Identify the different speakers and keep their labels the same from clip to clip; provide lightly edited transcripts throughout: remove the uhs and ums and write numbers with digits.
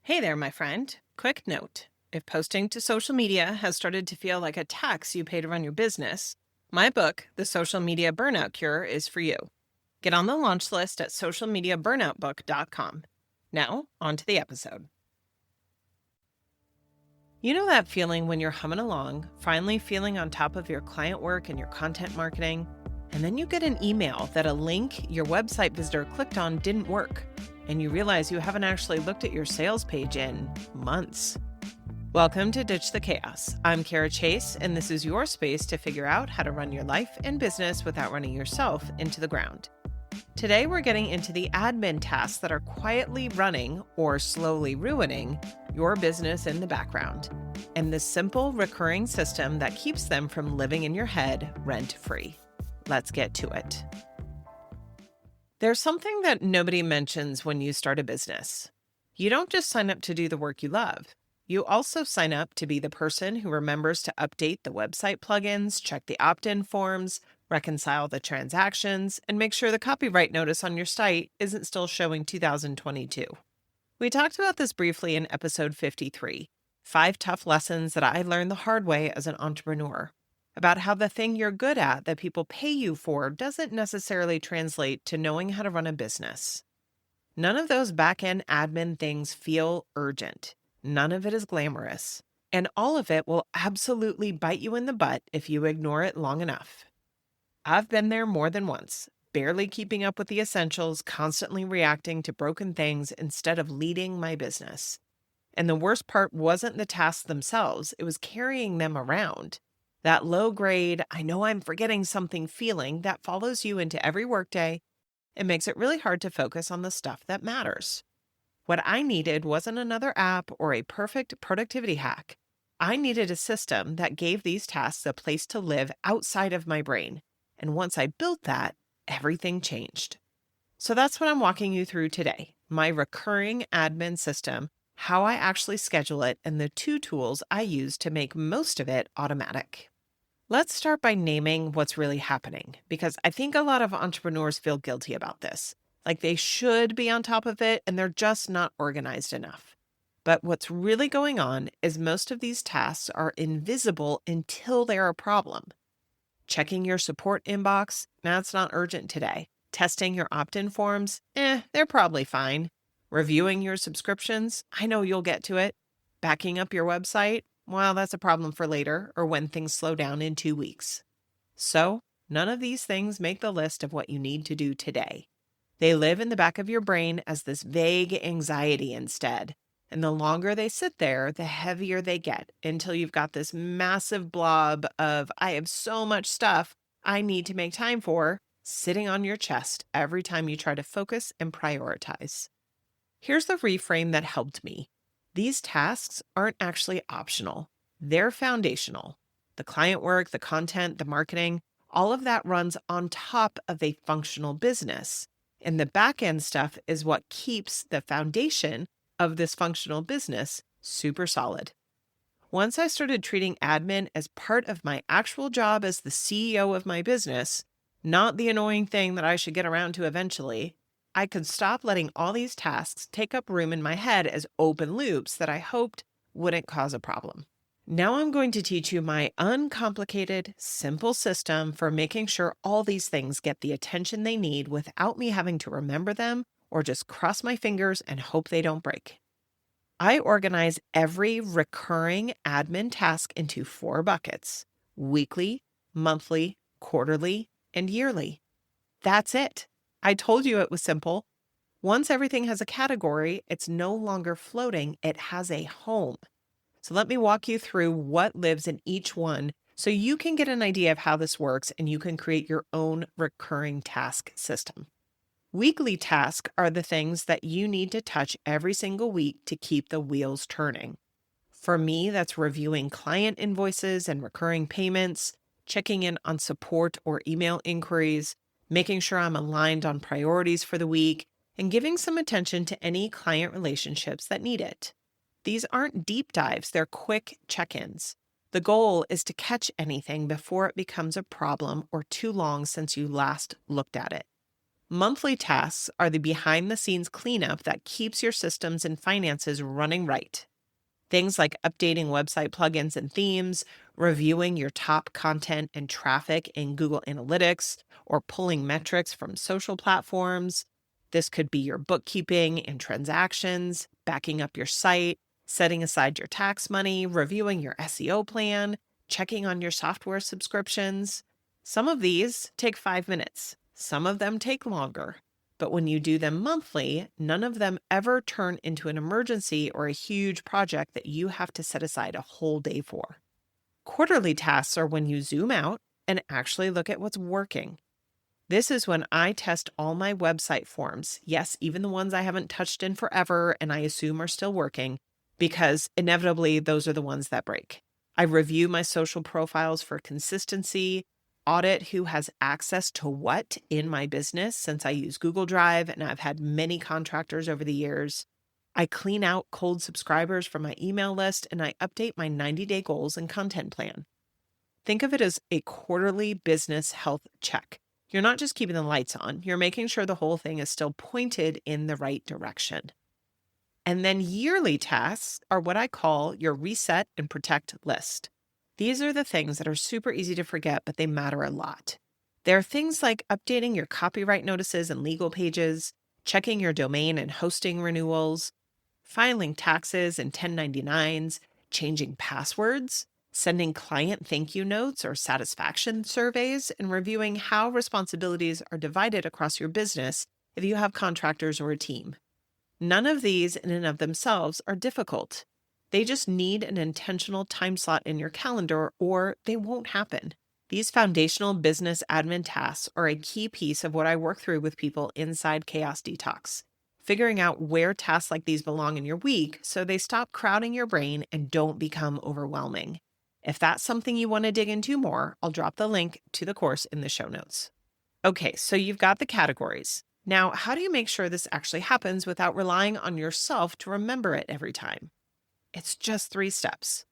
Speaker 1: Hey there, my friend. Quick note. If posting to social media has started to feel like a tax you pay to run your business, my book, The Social Media Burnout Cure, is for you. Get on the launch list at socialmediaburnoutbook.com. Now, on to the episode. You know that feeling when you're humming along, finally feeling on top of your client work and your content marketing, and then you get an email that a link your website visitor clicked on didn't work, and you realize you haven't actually looked at your sales page in months. Welcome to Ditch the Chaos. I'm Cara Chace, and this is your space to figure out how to run your life and business without running yourself into the ground. Today, we're getting into the admin tasks that are quietly running or slowly ruining your business in the background, and the simple recurring system that keeps them from living in your head rent-free. Let's get to it. There's something that nobody mentions when you start a business. You don't just sign up to do the work you love. You also sign up to be the person who remembers to update the website plugins, check the opt-in forms, reconcile the transactions, and make sure the copyright notice on your site isn't still showing 2022. We talked about this briefly in episode 53, 5 tough lessons that I learned the hard way as an entrepreneur, about how the thing you're good at that people pay you for doesn't necessarily translate to knowing how to run a business. None of those back-end admin things feel urgent. None of it is glamorous. And all of it will absolutely bite you in the butt if you ignore it long enough. I've been there more than once, barely keeping up with the essentials, constantly reacting to broken things instead of leading my business. And the worst part wasn't the tasks themselves, it was carrying them around. That low grade, I know I'm forgetting something feeling that follows you into every workday and makes it really hard to focus on the stuff that matters. What I needed wasn't another app or a perfect productivity hack. I needed a system that gave these tasks a place to live outside of my brain. And once I built that, everything changed. So that's what I'm walking you through today, my recurring admin system, how I actually schedule it, and the 2 tools I use to make most of it automatic. Let's start by naming what's really happening, because I think a lot of entrepreneurs feel guilty about this. Like they should be on top of it and they're just not organized enough. But what's really going on is most of these tasks are invisible until they're a problem. Checking your support inbox, that's not urgent today. Testing your opt-in forms, they're probably fine. Reviewing your subscriptions, I know you'll get to it. Backing up your website, well, that's a problem for later or when things slow down in 2 weeks. So, none of these things make the list of what you need to do today. They live in the back of your brain as this vague anxiety instead. And the longer they sit there, the heavier they get until you've got this massive blob of, I have so much stuff I need to make time for, sitting on your chest every time you try to focus and prioritize. Here's the reframe that helped me. These tasks aren't actually optional. They're foundational. The client work, the content, the marketing, all of that runs on top of a functional business. And the back end stuff is what keeps the foundation of this functional business super solid. Once I started treating admin as part of my actual job as the CEO of my business, not the annoying thing that I should get around to eventually, I could stop letting all these tasks take up room in my head as open loops that I hoped wouldn't cause a problem. Now I'm going to teach you my uncomplicated, simple system for making sure all these things get the attention they need without me having to remember them or just cross my fingers and hope they don't break. I organize every recurring admin task into 4 buckets: weekly, monthly, quarterly, and yearly. That's it. I told you it was simple. Once everything has a category, it's no longer floating, it has a home. So let me walk you through what lives in each one so you can get an idea of how this works and you can create your own recurring task system. Weekly tasks are the things that you need to touch every single week to keep the wheels turning. For me, that's reviewing client invoices and recurring payments, checking in on support or email inquiries, making sure I'm aligned on priorities for the week, and giving some attention to any client relationships that need it. These aren't deep dives, they're quick check-ins. The goal is to catch anything before it becomes a problem or too long since you last looked at it. Monthly tasks are the behind the scenes cleanup that keeps your systems and finances running right. Things like updating website plugins and themes, reviewing your top content and traffic in Google Analytics, or pulling metrics from social platforms. This could be your bookkeeping and transactions, backing up your site, setting aside your tax money, reviewing your SEO plan, checking on your software subscriptions. Some of these take 5 minutes, some of them take longer. But when you do them monthly, none of them ever turn into an emergency or a huge project that you have to set aside a whole day for. Quarterly tasks are when you zoom out and actually look at what's working. This is when I test all my website forms, yes, even the ones I haven't touched in forever and I assume are still working, because inevitably those are the ones that break. I review my social profiles for consistency, audit who has access to what in my business since I use Google Drive and I've had many contractors over the years. I clean out cold subscribers from my email list and I update my 90-day goals and content plan. Think of it as a quarterly business health check. You're not just keeping the lights on, you're making sure the whole thing is still pointed in the right direction. And then yearly tasks are what I call your reset and protect list. These are the things that are super easy to forget, but they matter a lot. There are things like updating your copyright notices and legal pages, checking your domain and hosting renewals, filing taxes and 1099s, changing passwords, sending client thank you notes or satisfaction surveys, and reviewing how responsibilities are divided across your business if you have contractors or a team. None of these in and of themselves are difficult. They just need an intentional time slot in your calendar or they won't happen. These foundational business admin tasks are a key piece of what I work through with people inside Chaos Detox. Figuring out where tasks like these belong in your week so they stop crowding your brain and don't become overwhelming. If that's something you want to dig into more, I'll drop the link to the course in the show notes. Okay, so you've got the categories. Now, how do you make sure this actually happens without relying on yourself to remember it every time? It's just 3 steps.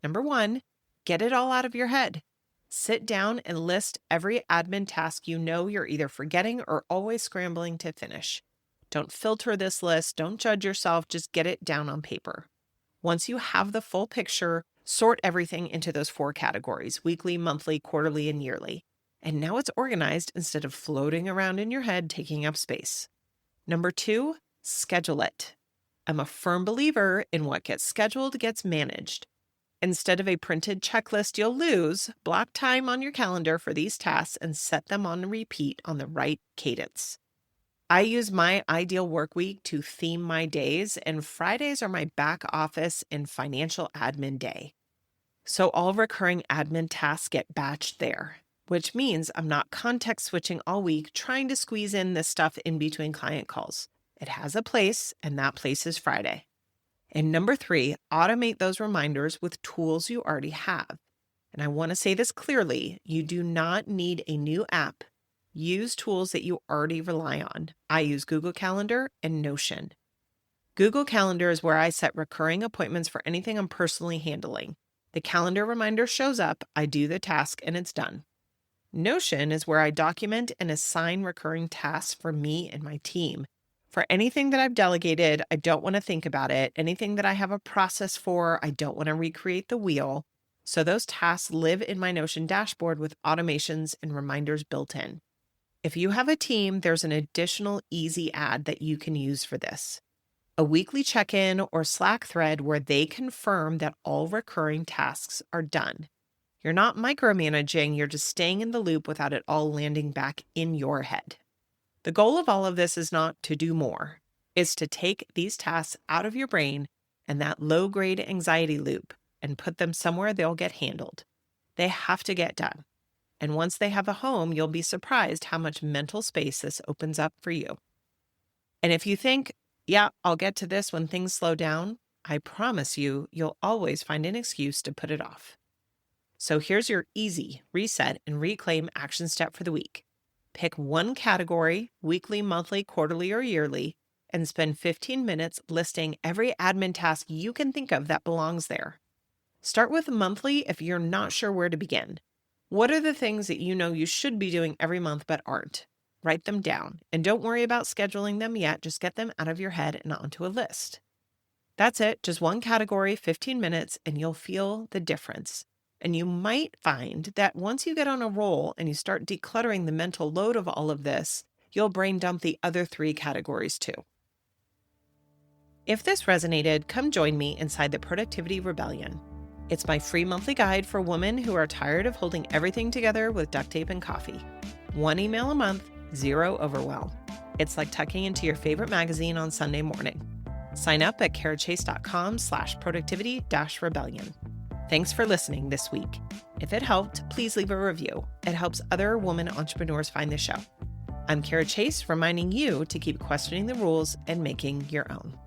Speaker 1: Number 1, get it all out of your head. Sit down and list every admin task you know you're either forgetting or always scrambling to finish. Don't filter this list, don't judge yourself, just get it down on paper. Once you have the full picture, sort everything into those 4 categories: weekly, monthly, quarterly, and yearly. And now it's organized instead of floating around in your head, taking up space. Number 2, schedule it. I'm a firm believer in what gets scheduled gets managed. Instead of a printed checklist you'll lose, block time on your calendar for these tasks and set them on repeat on the right cadence. I use my ideal work week to theme my days, and Fridays are my back office and financial admin day. So all recurring admin tasks get batched there, which means I'm not context switching all week trying to squeeze in this stuff in between client calls. It has a place, and that place is Friday. And number 3, automate those reminders with tools you already have. And I want to say this clearly, you do not need a new app. Use tools that you already rely on. I use Google Calendar and Notion. Google Calendar is where I set recurring appointments for anything I'm personally handling. The calendar reminder shows up, I do the task, and it's done. Notion is where I document and assign recurring tasks for me and my team. For anything that I've delegated, I don't want to think about it. Anything that I have a process for, I don't want to recreate the wheel. So those tasks live in my Notion dashboard with automations and reminders built in. If you have a team, there's an additional easy add that you can use for this: a weekly check-in or Slack thread where they confirm that all recurring tasks are done. You're not micromanaging, you're just staying in the loop without it all landing back in your head. The goal of all of this is not to do more. It's to take these tasks out of your brain and that low-grade anxiety loop and put them somewhere they'll get handled. They have to get done. And once they have a home, you'll be surprised how much mental space this opens up for you. And if you think, yeah, I'll get to this when things slow down, I promise you, you'll always find an excuse to put it off. So here's your easy reset and reclaim action step for the week. Pick one category, weekly, monthly, quarterly, or yearly, and spend 15 minutes listing every admin task you can think of that belongs there. Start with monthly if you're not sure where to begin. What are the things that you know you should be doing every month but aren't? Write them down, and don't worry about scheduling them yet. Just get them out of your head and onto a list. That's it, just one category, 15 minutes, and you'll feel the difference. And you might find that once you get on a roll and you start decluttering the mental load of all of this, you'll brain dump the other 3 categories too. If this resonated, come join me inside the Productivity Rebellion. It's my free monthly guide for women who are tired of holding everything together with duct tape and coffee. 1 email a month, 0 overwhelm. It's like tucking into your favorite magazine on Sunday morning. Sign up at carachase.com/productivity-rebellion. Thanks for listening this week. If it helped, please leave a review. It helps other women entrepreneurs find the show. I'm Cara Chace, reminding you to keep questioning the rules and making your own.